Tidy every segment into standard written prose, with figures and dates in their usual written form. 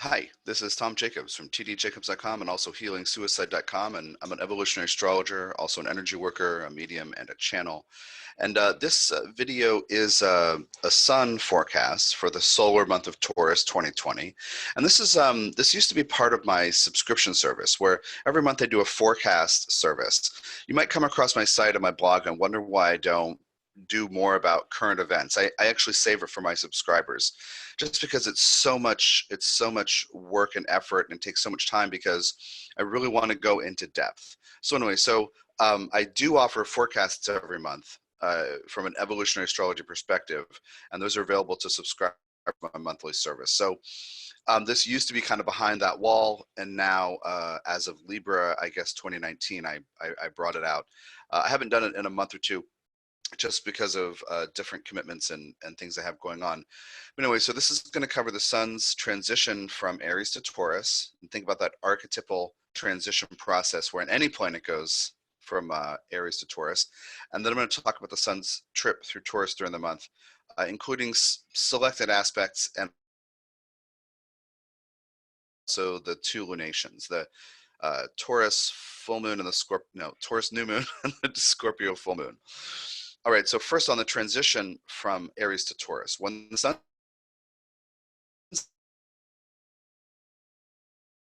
Hi, this is Tom Jacobs from tdjacobs.com and also healingsuicide.com. And I'm an evolutionary astrologer, also an energy worker, a medium, and a channel. And this video is a sun forecast for the solar month of Taurus 2020. And this used to be part of my subscription service where every month I do a forecast service. You might come across my site and my blog and wonder why I don't do more about current events. I actually save it for my subscribers just because it's so much work and effort and it takes so much time because I really want to go into depth. So anyway, I do offer forecasts every month from an evolutionary astrology perspective, and those are available to subscribe to my monthly service. So this used to be kind of behind that wall, and now as of Libra, I guess 2019, I brought it out. I haven't done it in a month or two just because of different commitments and things I have going on. But anyway, so this is going to cover the sun's transition from Aries to Taurus, and think about that archetypal transition process where in any planet goes from Aries to Taurus. And then I'm going to talk about the sun's trip through Taurus during the month, including selected aspects and also the two lunations, the Taurus full moon and the Taurus new moon and the Scorpio full moon. All right, so first on the transition from Aries to Taurus. When the sun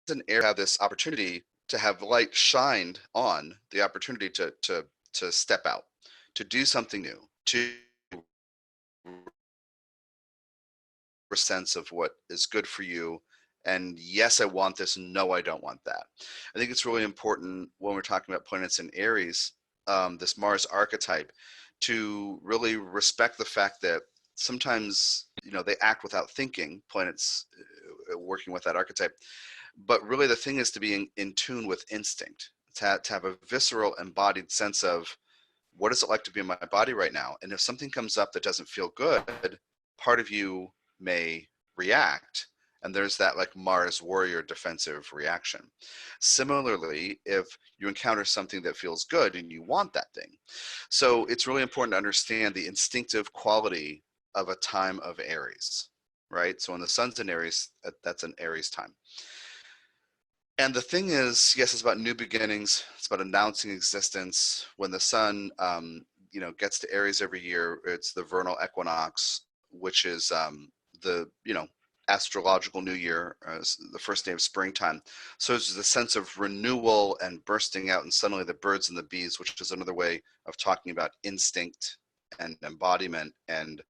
and Aries have this opportunity to have light shined on the opportunity to step out, to do something new, to a sense of what is good for you. And yes, I want this. No, I don't want that. I think it's really important when we're talking about planets in Aries, this Mars archetype, to really respect the fact that sometimes they act without thinking. Planets working with that archetype, but really the thing is to be in tune with instinct, to have a visceral, embodied sense of what is it like to be in my body right now, and if something comes up that doesn't feel good, part of you may react, and there's that like Mars warrior defensive reaction. Similarly, if you encounter something that feels good and you want that thing. So it's really important to understand the instinctive quality of a time of Aries, right? So when the sun's in Aries, that's an Aries time. And the thing is, yes, it's about new beginnings. It's about announcing existence. When the sun, gets to Aries every year, it's the vernal equinox, which is the, astrological new year, the first day of springtime. So there's the sense of renewal and bursting out, and suddenly the birds and the bees, which is another way of talking about instinct and embodiment and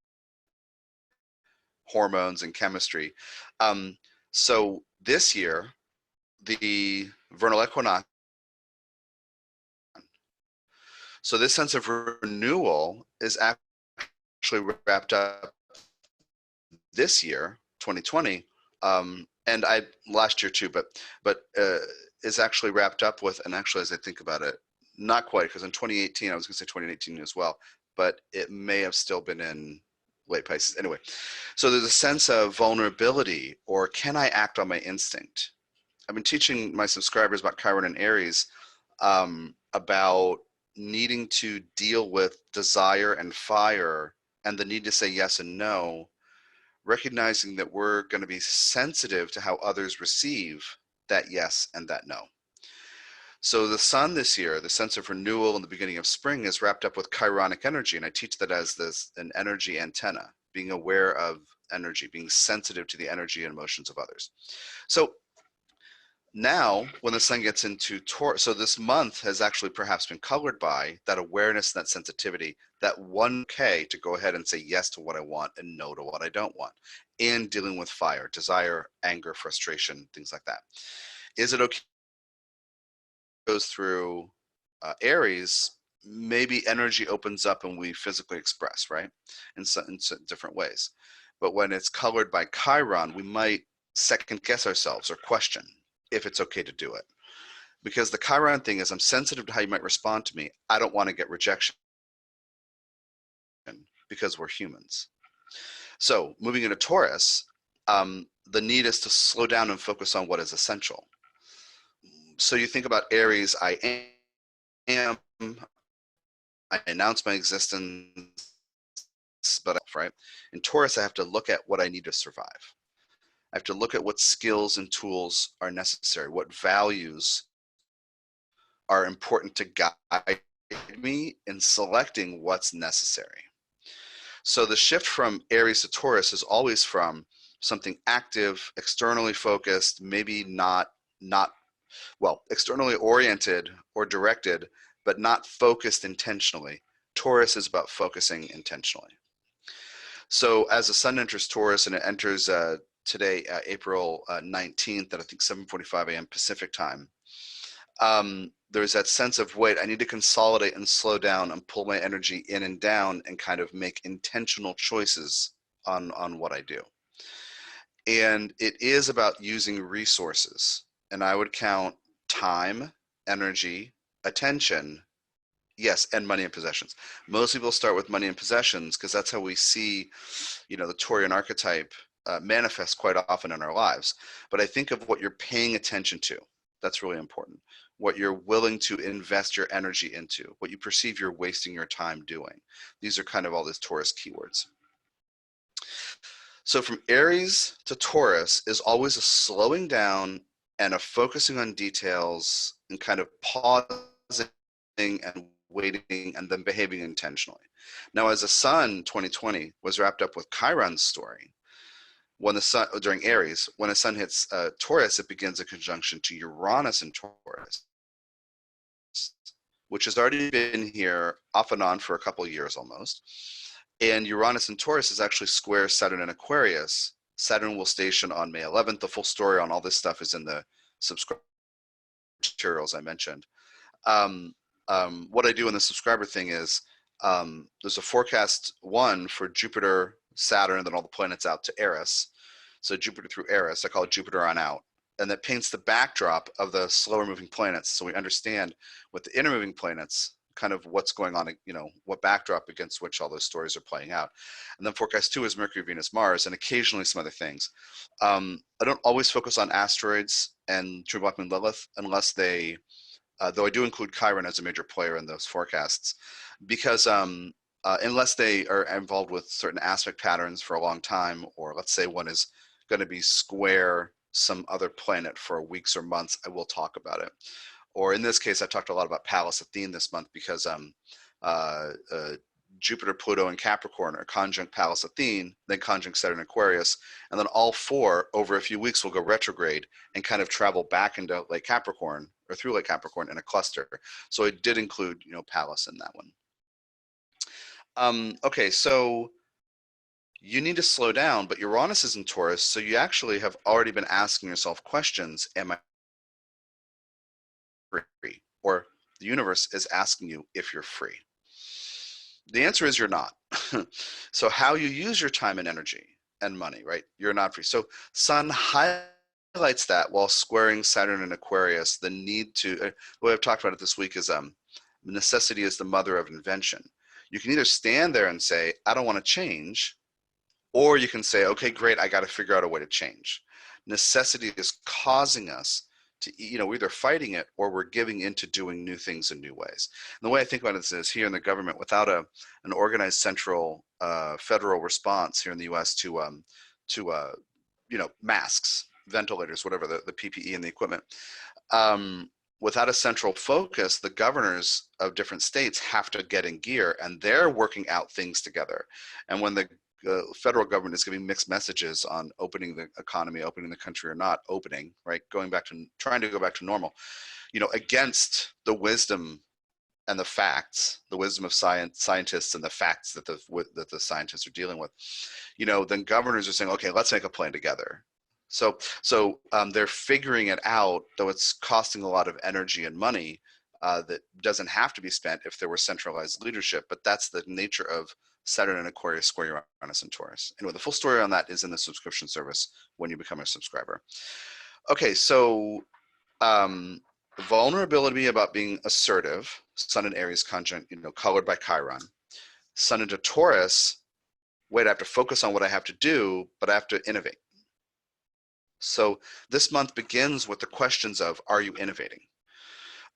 hormones and chemistry. So this year, the vernal equinox. So this sense of renewal is actually wrapped up this year, 2020, and I last year too, but is actually wrapped up with, and actually as I think about it, not quite, because in 2018, I was going to say 2018 as well, but it may have still been in late Pisces. Anyway, so there's a sense of vulnerability, or can I act on my instinct? I've been teaching my subscribers about Chiron and Aries, about needing to deal with desire and fire and the need to say yes and no, recognizing that we're going to be sensitive to how others receive that yes and that no. So the sun this year, the sense of renewal and the beginning of spring, is wrapped up with chironic energy, and I teach that as an energy antenna, being aware of energy, being sensitive to the energy and emotions of others. So now, when the sun gets into Taurus, so this month has actually perhaps been colored by that awareness, that sensitivity, that 1K to go ahead and say yes to what I want and no to what I don't want, and dealing with fire, desire, anger, frustration, things like that. Is it okay? Goes through Aries, maybe energy opens up and we physically express, right, in different ways. But when it's colored by Chiron, we might second guess ourselves or question if it's okay to do it. Because the Chiron thing is, I'm sensitive to how you might respond to me. I don't want to get rejection because we're humans. So moving into Taurus, the need is to slow down and focus on what is essential. So you think about Aries, I am, I announce my existence, but right? In Taurus, I have to look at what I need to survive. have to look at what skills and tools are necessary, what values are important to guide me in selecting what's necessary. So the shift from Aries to Taurus is always from something active, externally focused, maybe not well, externally oriented or directed, but not focused intentionally. Taurus is about focusing intentionally. So as the sun enters Taurus, and it enters today, April 19th at I think 7:45 a.m. Pacific time, there's that sense of, wait, I need to consolidate and slow down and pull my energy in and down and kind of make intentional choices on what I do. And it is about using resources. And I would count time, energy, attention, yes, and money and possessions. Most people start with money and possessions because that's how we see, the Taurian archetype manifest quite often in our lives. But I think of what you're paying attention to. That's really important. What you're willing to invest your energy into, what you perceive you're wasting your time doing. These are kind of all these Taurus keywords. So from Aries to Taurus is always a slowing down and a focusing on details and kind of pausing and waiting and then behaving intentionally. Now, as the sun 2020 was wrapped up with Chiron's story, when the sun, during Aries, when the sun hits Taurus, it begins a conjunction to Uranus in Taurus, which has already been here off and on for a couple of years almost. And Uranus in Taurus is actually square Saturn in Aquarius. Saturn will station on May 11th. The full story on all this stuff is in the subscriber materials I mentioned. What I do in the subscriber thing is there's a forecast one for Jupiter, Saturn, and then all the planets out to Aries. So Jupiter through Aries, I call it Jupiter on out. And that paints the backdrop of the slower moving planets. So we understand with the inner moving planets, kind of what's going on, what backdrop against which all those stories are playing out. And then forecast two is Mercury, Venus, Mars, and occasionally some other things. I don't always focus on asteroids and True Black Moon Lilith unless they, though I do include Chiron as a major player in those forecasts, because unless they are involved with certain aspect patterns for a long time, or let's say one is going to be square some other planet for weeks or months, I will talk about it. Or in this case, I talked a lot about Pallas Athene this month because Jupiter, Pluto, and Capricorn are conjunct Pallas Athene, then conjunct Saturn, Aquarius, and then all four over a few weeks will go retrograde and kind of travel back into Lake Capricorn or through Lake Capricorn in a cluster. So I did include, Pallas in that one. Okay, so you need to slow down, but Uranus is in Taurus, so you actually have already been asking yourself questions. Am I free? Or the universe is asking you if you're free. The answer is you're not. So how you use your time and energy and money, right? You're not free. So Sun highlights that while squaring Saturn and Aquarius, the need to, the way I've talked about it this week is necessity is the mother of invention. You can either stand there and say, I don't want to change, or you can say, okay, great, I got to figure out a way to change. Necessity is causing us to, we're either fighting it or we're giving into doing new things in new ways. And the way I think about it is here in the government, without an organized central federal response here in the U.S. to masks, ventilators, whatever, the PPE and the equipment, without a central focus, the governors of different states have to get in gear, and they're working out things together. And when the federal government is giving mixed messages on opening the economy, opening the country or not opening, right? Trying to go back to normal, against the wisdom and the facts, the wisdom of scientists and the facts that the scientists are dealing with, then governors are saying, okay, let's make a plan together. So they're figuring it out, though it's costing a lot of energy and money that doesn't have to be spent if there were centralized leadership, but that's the nature of Saturn and Aquarius square Uranus and Taurus. Anyway, the full story on that is in the subscription service when you become a subscriber. Okay, so vulnerability about being assertive, Sun and Aries conjunct, colored by Chiron. Sun into Taurus, wait, I have to focus on what I have to do, but I have to innovate. So this month begins with the questions of, are you innovating?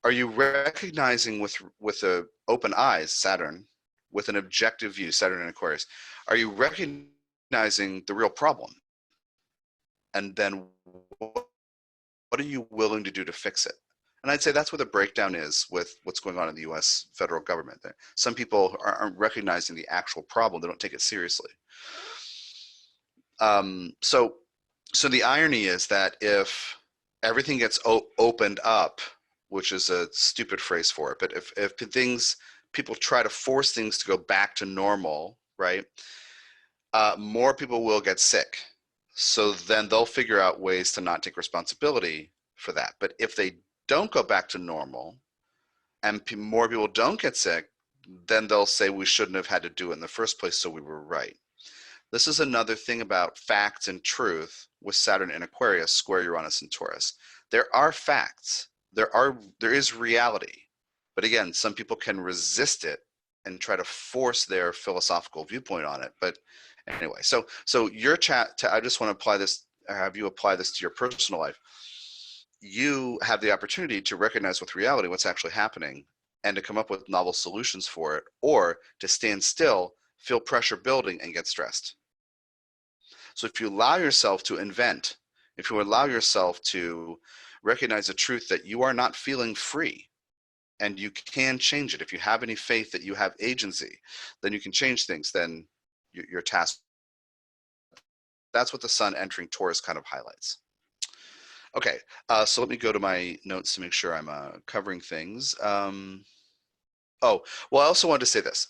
Are you recognizing with open eyes, Saturn, with an objective view, Saturn and Aquarius, are you recognizing the real problem? And then what are you willing to do to fix it? And I'd say that's where the breakdown is with what's going on in the US federal government. Some people aren't recognizing the actual problem, they don't take it seriously. So the irony is that if everything gets opened up, which is a stupid phrase for it, but if things, people try to force things to go back to normal, right? More people will get sick. So then they'll figure out ways to not take responsibility for that. But if they don't go back to normal and more people don't get sick, then they'll say we shouldn't have had to do it in the first place, so we were right. This is another thing about facts and truth with Saturn in Aquarius, square Uranus and Taurus. There are facts. There is reality. But again, some people can resist it and try to force their philosophical viewpoint on it. But anyway, so your chat, I just want to apply this, have you apply this to your personal life. You have the opportunity to recognize with reality what's actually happening and to come up with novel solutions for it, or to stand still, feel pressure building, and get stressed. So if you allow yourself to invent, if you allow yourself to recognize the truth that you are not feeling free and you can change it, if you have any faith that you have agency, then you can change things, then your task. That's what the sun entering Taurus kind of highlights. Okay, so let me go to my notes to make sure I'm covering things. Oh, well, I also wanted to say this.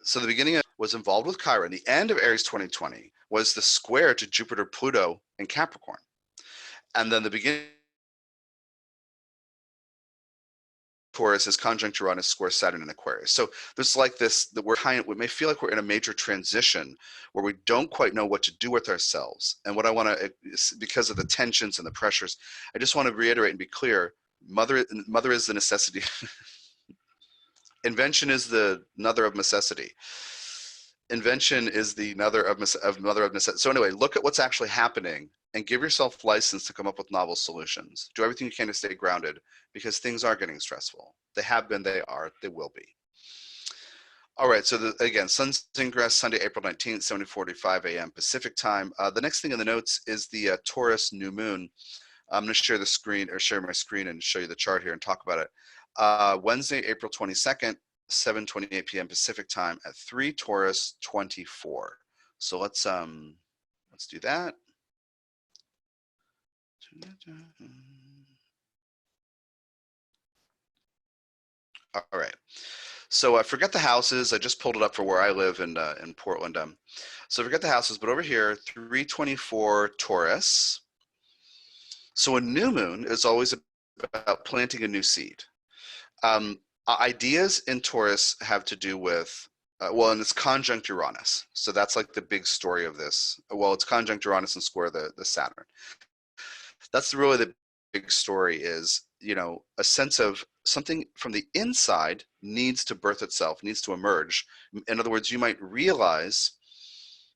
So the beginning was involved with Chiron. The end of Aries 2020 was the square to Jupiter, Pluto, and Capricorn. And then the beginning Taurus is conjunct Uranus, square Saturn, and Aquarius. So there's like this, that we may feel like we're in a major transition where we don't quite know what to do with ourselves. And what I want to, because of the tensions and the pressures, I just want to reiterate and be clear, mother is the necessity. Invention is the mother of necessity. Invention is the mother of necessity. So anyway, look at what's actually happening and give yourself license to come up with novel solutions. Do everything you can to stay grounded, because things are getting stressful. They have been, they are, they will be. All right, so again, Sun's ingress Sunday, April 19th, 7:45 a.m. Pacific time. The next thing in the notes is the Taurus new moon. I'm going to share the screen, or share my screen and show you the chart here and talk about it. Wednesday, April 22nd, 7:28 p.m. Pacific time at 3 Taurus 24. So let's do that. All right. So I forget the houses. I just pulled it up for where I live in Portland. So forget the houses, but over here, 324 Taurus. So a new moon is always about planting a new seed. Ideas in Taurus have to do with, well, and it's conjunct Uranus. So that's like the big story of this. Well, it's conjunct Uranus and square the Saturn. That's really the big story, is, you know, a sense of something from the inside needs to birth itself, needs to emerge. In other words, you might realize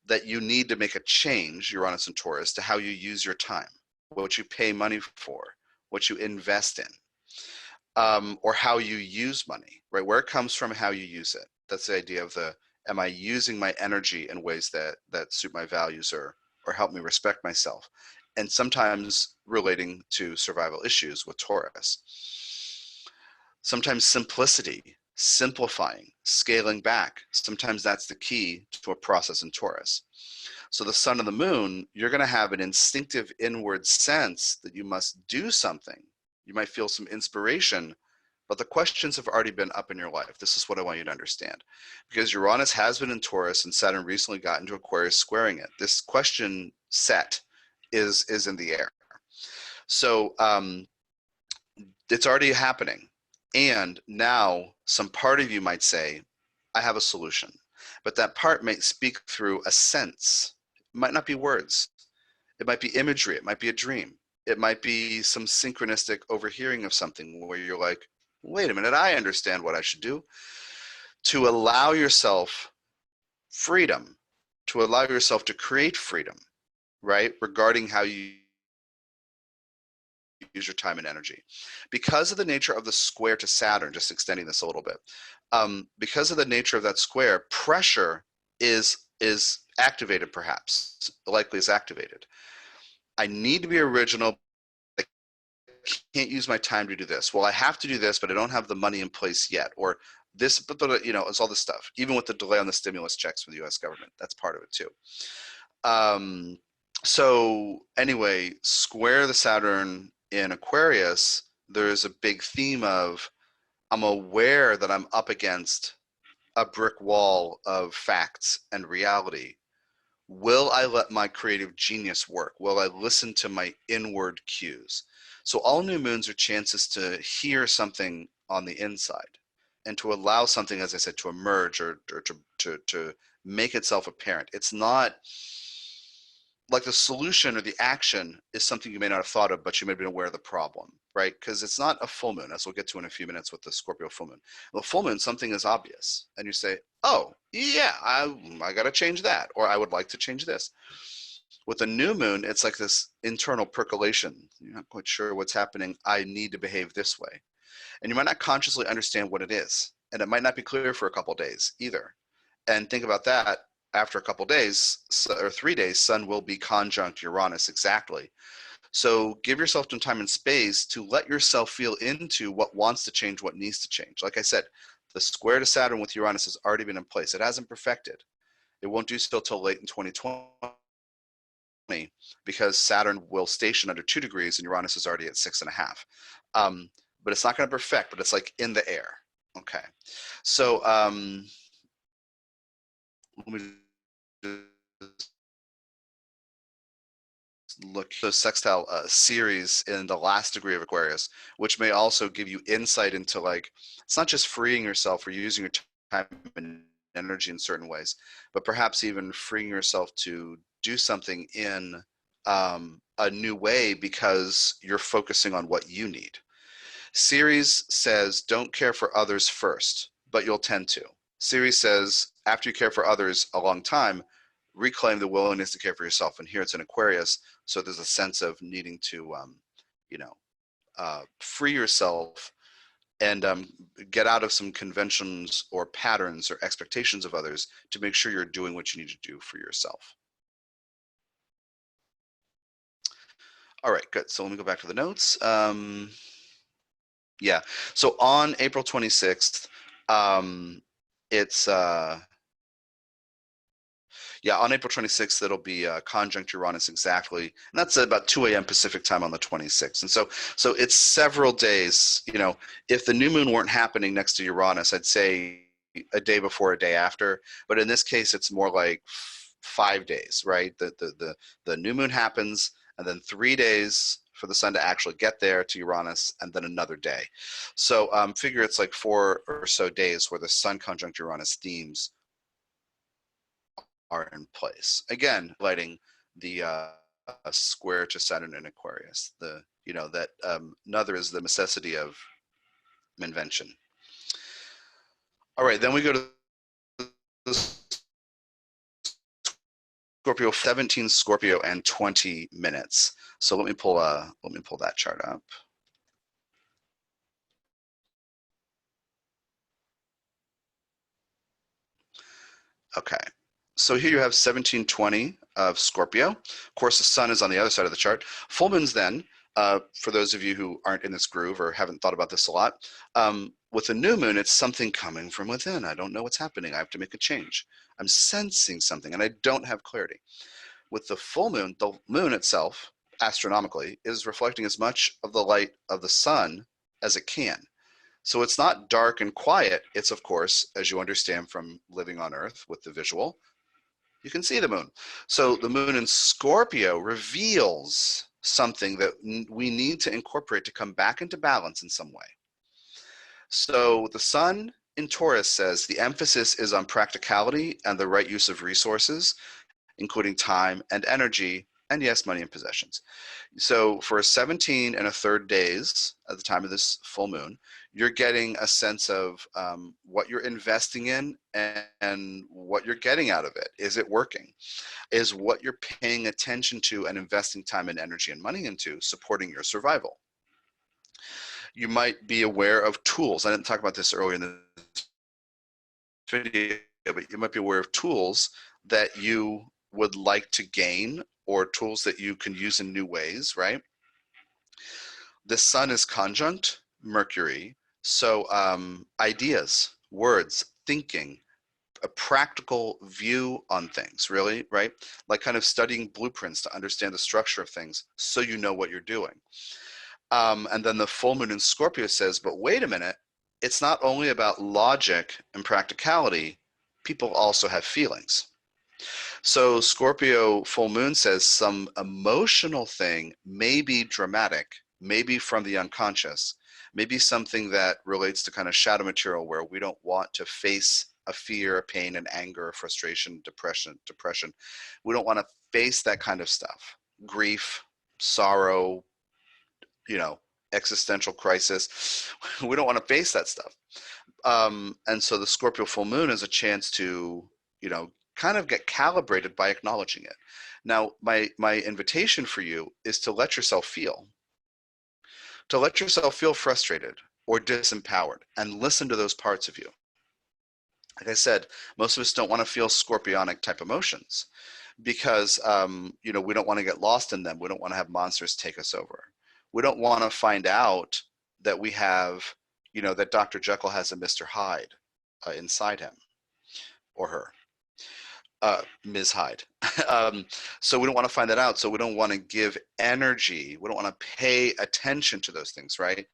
that you need to make a change, Uranus and Taurus, to how you use your time, what you pay money for, what you invest in. Or how you use money, right? Where it comes from, how you use it. That's the idea of am I using my energy in ways that suit my values or help me respect myself? And sometimes relating to survival issues with Taurus. Sometimes simplicity, simplifying, scaling back. Sometimes that's the key to a process in Taurus. So the sun and the moon, you're going to have an instinctive inward sense that you must do something. You might feel some inspiration, but the questions have already been up in your life. This is what I want you to understand. Because Uranus has been in Taurus and Saturn recently got into Aquarius squaring it. This question set is in the air. So it's already happening. And now some part of you might say, I have a solution. But that part might speak through a sense. It might not be words. It might be imagery. It might be a dream. It might be some synchronistic overhearing of something where you're like, wait a minute, I understand what I should do. To allow yourself freedom, to allow yourself to create freedom, right? Regarding how you use your time and energy. Because of the nature of the square to Saturn, just extending this a little bit, Because of the nature of that square, pressure is activated, perhaps likely is activated. I need to be original. I can't use my time to do this. Well, I have to do this, but I don't have the money in place yet. Or this, but you know, it's all this stuff. Even with the delay on the stimulus checks from the U.S. government, that's part of it too. Um, so anyway, square the Saturn in Aquarius, there's a big theme of I'm aware that I'm up against a brick wall of facts and reality. Will I let my creative genius work? Will I listen to my inward cues? So all new moons are chances to hear something on the inside and to allow something, as I said, to emerge or to make itself apparent. It's not like the solution or the action is something you may not have thought of, but you may have been aware of the problem, right? Because it's not a full moon, as we'll get to in a few minutes with the Scorpio full moon. The full moon, something is obvious, and you say, "Oh, yeah, I got to change that," or "I would like to change this." With a new moon, it's like this internal percolation. You're not quite sure what's happening. I need to behave this way, and you might not consciously understand what it is, and it might not be clear for a couple of days either. And think about that. After a couple of days or 3 days, Sun will be conjunct Uranus exactly. So give yourself some time and space to let yourself feel into what wants to change, what needs to change. Like I said, the square to Saturn with Uranus has already been in place. It hasn't perfected. It won't do so till late in 2020 because Saturn will station under 2 degrees and Uranus is already at 6.5. But it's not going to perfect, but it's like in the air. Okay. So let me look the sextile series in the last degree of Aquarius, which may also give you insight into, like, it's not just freeing yourself or using your time and energy in certain ways, but perhaps even freeing yourself to do something in a new way because you're focusing on what you need. Ceres says, don't care for others first, but you'll tend to. Ceres says, after you care for others a long time, reclaim the willingness to care for yourself. And here it's in Aquarius, so there's a sense of needing to, you know, free yourself and get out of some conventions or patterns or expectations of others to make sure you're doing what you need to do for yourself. All right, good. So let me go back to the notes. Yeah. So on April 26th, it's yeah, on April 26th, it'll be conjunct Uranus exactly, and that's at about 2 a.m. Pacific time on the 26th. And so it's several days. You know, if the new moon weren't happening next to Uranus, I'd say a day before, a day after. But in this case, it's more like 5 days, right? The new moon happens, and then 3 days for the sun to actually get there to Uranus, and then another day. So figure it's like 4 or so days where the sun conjunct Uranus themes are in place. Again, lighting the square to Saturn in Aquarius. The that another is the necessity of invention. All right, then we go to the Scorpio, 17 Scorpio and 20 minutes. So let me pull that chart up. Okay. So here you have 1720 of Scorpio. Of course, the sun is on the other side of the chart. Full moons then, for those of you who aren't in this groove or haven't thought about this a lot, with a new moon, it's something coming from within. I don't know what's happening. I have to make a change. I'm sensing something and I don't have clarity. With the full moon, the moon itself, astronomically, is reflecting as much of the light of the sun as it can. So it's not dark and quiet. It's, of course, as you understand from living on Earth with the visual, you can see the moon. So the moon in Scorpio reveals something that we need to incorporate to come back into balance in some way. So the sun in Taurus says the emphasis is on practicality and the right use of resources, including time and energy, and yes, money and possessions. So for 17 and a third days at the time of this full moon, you're getting a sense of what you're investing in and what you're getting out of it. Is it working? Is what you're paying attention to and investing time and energy and money into supporting your survival? You might be aware of tools. I didn't talk about this earlier in the video, but you might be aware of tools that you would like to gain or tools that you can use in new ways, right? The sun is conjunct Mercury. So ideas, words, thinking, a practical view on things, really, right? Like kind of studying blueprints to understand the structure of things so you know what you're doing. And then the full moon in Scorpio says, but wait a minute, it's not only about logic and practicality, people also have feelings. So Scorpio full moon says some emotional thing may be dramatic, maybe from the unconscious, maybe something that relates to kind of shadow material where we don't want to face a fear, a pain, an anger, frustration, depression. We don't want to face that kind of stuff. Grief, sorrow, you know, existential crisis. We don't want to face that stuff. And so the Scorpio full moon is a chance to, kind of get calibrated by acknowledging it. Now, my invitation for you is to let yourself feel frustrated or disempowered and listen to those parts of you. Like I said, most of us don't want to feel scorpionic type emotions because, we don't want to get lost in them. We don't want to have monsters take us over. We don't want to find out that we have, that Dr. Jekyll has a Mr. Hyde inside him or her. Ms. Hyde. So we don't want to find that out. So we don't want to give energy. We don't want to pay attention to those things, right?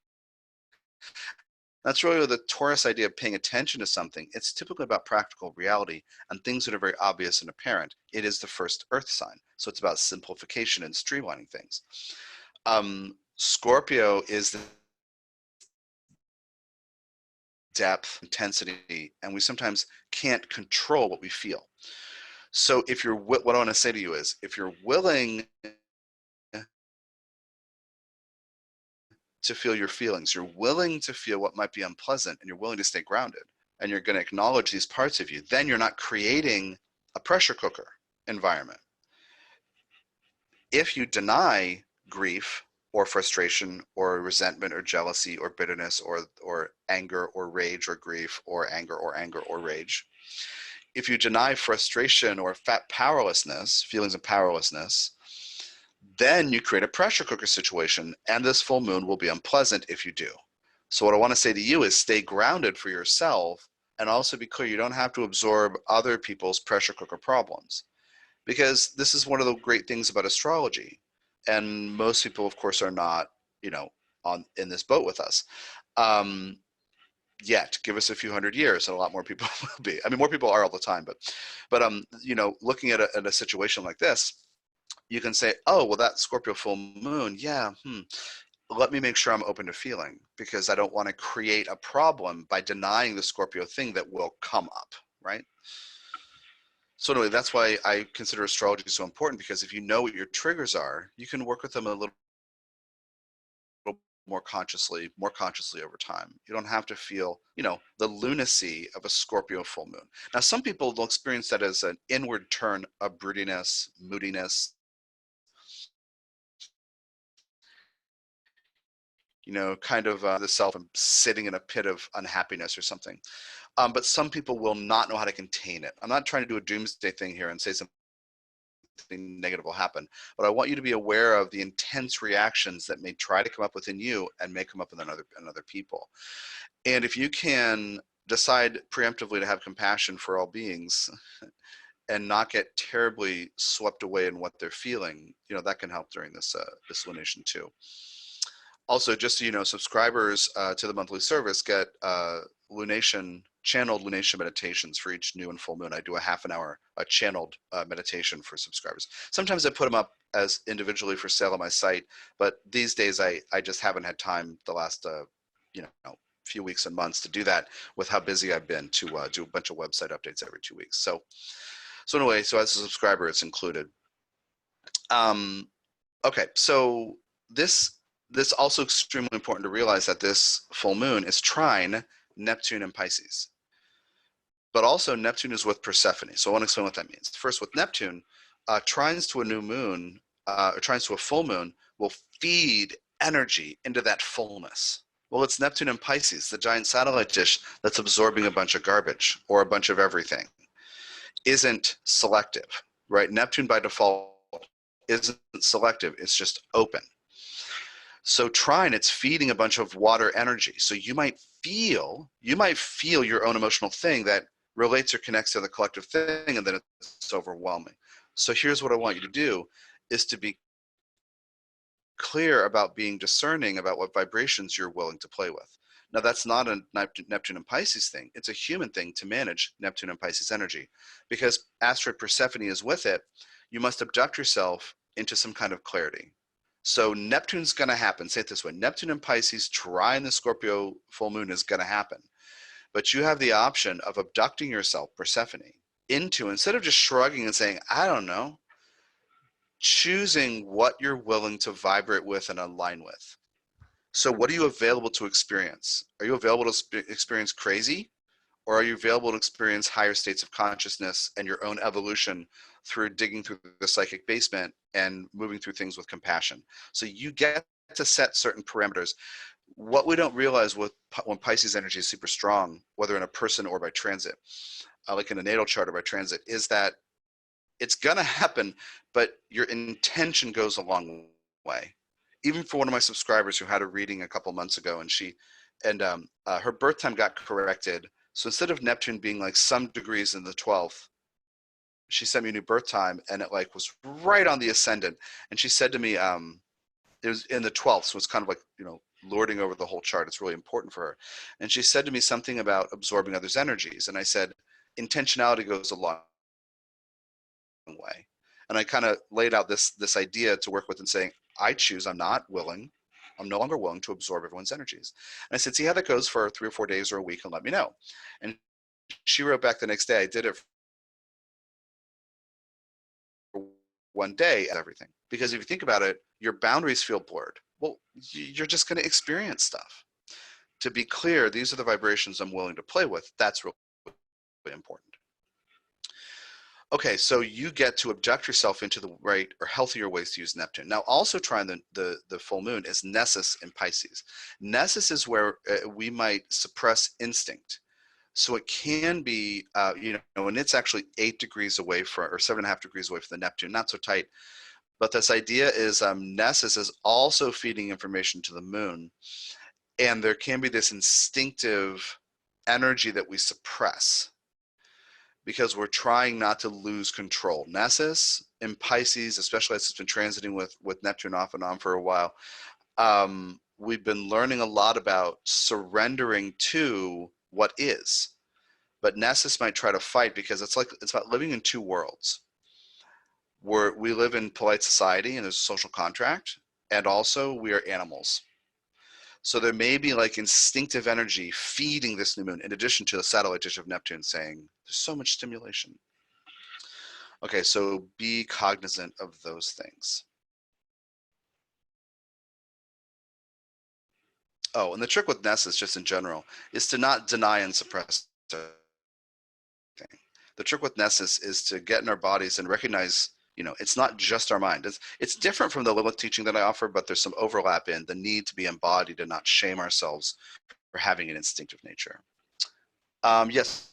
That's really the Taurus idea of paying attention to something. It's typically about practical reality and things that are very obvious and apparent. It is the first earth sign. So it's about simplification and streamlining things. Scorpio is the depth, intensity, and we sometimes can't control what we feel. So if you're, what I want to say to you is, if you're willing to feel your feelings, you're willing to feel what might be unpleasant, and you're willing to stay grounded, and you're going to acknowledge these parts of you, then you're not creating a pressure cooker environment. If you deny grief or frustration or resentment or jealousy or bitterness or anger or rage or grief or anger or rage, if you deny frustration or powerlessness, feelings of powerlessness, then you create a pressure cooker situation, and this full moon will be unpleasant if you do. So what I want to say to you is stay grounded for yourself, and also be clear you don't have to absorb other people's pressure cooker problems, because this is one of the great things about astrology. And most people, of course, are not, in this boat with us. Yet, give us a few hundred years, and a lot more people will be. I mean, more people are all the time, but looking at a situation like this, you can say, oh, well, that Scorpio full moon, yeah, let me make sure I'm open to feeling, because I don't want to create a problem by denying the Scorpio thing that will come up, right? So anyway, that's why I consider astrology so important, because if you know what your triggers are, you can work with them a little more consciously over time. You don't have to feel, the lunacy of a Scorpio full moon. Now, some people will experience that as an inward turn of broodiness, moodiness, kind of the self and sitting in a pit of unhappiness or something. But some people will not know how to contain it. I'm not trying to do a doomsday thing here and say something negative will happen, but I want you to be aware of the intense reactions that may try to come up within you and may come up in other people. And if you can decide preemptively to have compassion for all beings and not get terribly swept away in what they're feeling, that can help during this lunation too. Also, just so you know, subscribers to the monthly service get channeled lunation meditations for each new and full moon. I do a half an hour channeled meditation for subscribers. Sometimes I put them up as individually for sale on my site, but these days I just haven't had time the last few weeks and months to do that, with how busy I've been, to do a bunch of website updates every 2 weeks. So anyway, so as a subscriber, it's included. Okay, so this also extremely important to realize that this full moon is trine Neptune and Pisces. But also Neptune is with Persephone. So I want to explain what that means. First, with Neptune, trines to a new moon, or trines to a full moon, will feed energy into that fullness. Well, it's Neptune and Pisces, the giant satellite dish that's absorbing a bunch of garbage or a bunch of everything. Isn't selective, right? Neptune by default isn't selective, it's just open. So trine, it's feeding a bunch of water energy. So you might feel your own emotional thing that relates or connects to the collective thing, and then it's overwhelming. So here's what I want you to do is to be clear about being discerning about what vibrations you're willing to play with. Now, that's not a Neptune and Pisces thing. It's a human thing to manage Neptune and Pisces energy. Because asteroid Persephone is with it, you must abduct yourself into some kind of clarity. So Neptune's going to happen. Say it this way: Neptune and Pisces trine the Scorpio full moon is going to happen. But you have the option of abducting yourself, Persephone, into, instead of just shrugging and saying, I don't know, choosing what you're willing to vibrate with and align with. So what are you available to experience? Are you available to experience crazy? Or are you available to experience higher states of consciousness and your own evolution through digging through the psychic basement and moving through things with compassion? So you get to set certain parameters. What we don't realize when Pisces energy is super strong, whether in a person or by transit, like in a natal chart or by transit, is that it's going to happen, but your intention goes a long way. Even for one of my subscribers who had a reading a couple months ago, and her birth time got corrected. So instead of Neptune being like some degrees in the 12th, she sent me a new birth time, and it like was right on the ascendant. And she said to me, it was in the 12th, so it's kind of like, lording over the whole chart. It's really important for her. And she said to me something about absorbing others' energies. And I said, intentionality goes a long way. And I kind of laid out this idea to work with and saying, I'm no longer willing to absorb everyone's energies. And I said, see how that goes for 3 or 4 days or a week and let me know. And she wrote back the next day, I did it for one day, everything. Because if you think about it, your boundaries feel blurred. Well, you're just going to experience stuff. To be clear, these are the vibrations I'm willing to play with. That's really important. Okay, so you get to abduct yourself into the right or healthier ways to use Neptune. Now, also trying the full moon is Nessus in Pisces. Nessus is where we might suppress instinct. So it can be, and it's actually 8 degrees away from, or 7.5 degrees away from the Neptune, not so tight. But this idea is Nessus is also feeding information to the moon. And there can be this instinctive energy that we suppress because we're trying not to lose control. Nessus in Pisces, especially as it's been transiting with Neptune off and on for a while, we've been learning a lot about surrendering to what is. But Nessus might try to fight because it's about living in 2 worlds. We live in polite society and there's a social contract, and also we are animals. So there may be like instinctive energy feeding this new moon, in addition to the satellite dish of Neptune saying, there's so much stimulation. Okay, so be cognizant of those things. Oh, and the trick with Nessus, just in general, is to not deny and suppress everything. The trick with Nessus is to get in our bodies and recognize, it's not just our mind. It's different from the Lilith teaching that I offer, but there's some overlap in the need to be embodied and not shame ourselves for having an instinctive nature. Yes.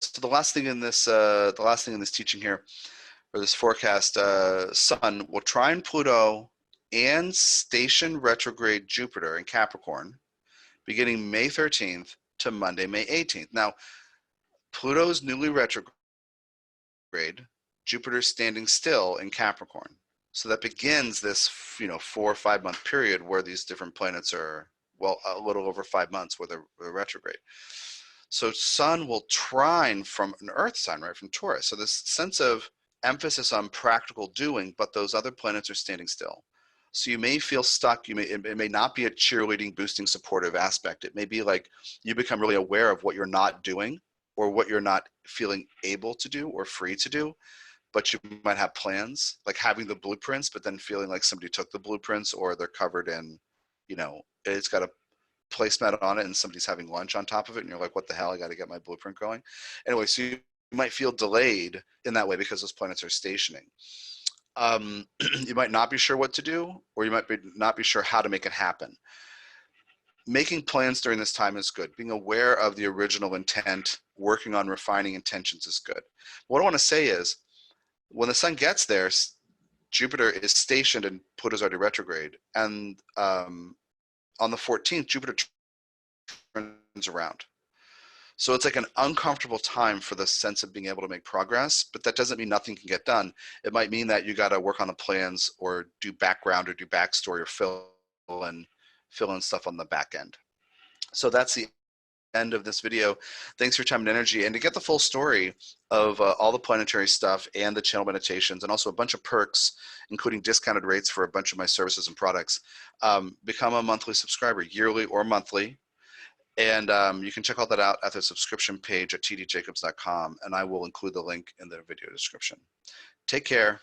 So the last thing in this teaching here, or this forecast, Sun will trine Pluto and station retrograde Jupiter in Capricorn, beginning May 13th to Monday, May 18th. Now, Pluto is newly retrograde, Jupiter's standing still in Capricorn. So that begins this, 4 or 5 month period where these different planets are, well, a little over 5 months where they're retrograde. So Sun will trine from an Earth sign, right, from Taurus. So this sense of emphasis on practical doing, but those other planets are standing still. So you may feel stuck. It may not be a cheerleading, boosting, supportive aspect. It may be like you become really aware of what you're not doing or what you're not feeling able to do or free to do, but you might have plans, like having the blueprints, but then feeling like somebody took the blueprints or they're covered in, it's got a placemat on it and somebody's having lunch on top of it and you're like, what the hell, I got to get my blueprint going. Anyway, so you might feel delayed in that way because those planets are stationing. You might not be sure what to do, or you might not be sure how to make it happen. making plans during this time is good. Being aware of the original intent, working on refining intentions is good. What I want to say is, when the sun gets there, Jupiter is stationed in Pluto's already retrograde, and on the 14th, Jupiter turns around. So it's like an uncomfortable time for the sense of being able to make progress, but that doesn't mean nothing can get done. It might mean that you got to work on the plans or do background or do backstory or fill in stuff on the back end. So that's the end of this video. Thanks for your time and energy. And to get the full story of all the planetary stuff and the channel meditations and also a bunch of perks, including discounted rates for a bunch of my services and products, become a monthly subscriber, yearly or monthly. And you can check all that out at the subscription page at tdjacobs.com, and I will include the link in the video description. Take care.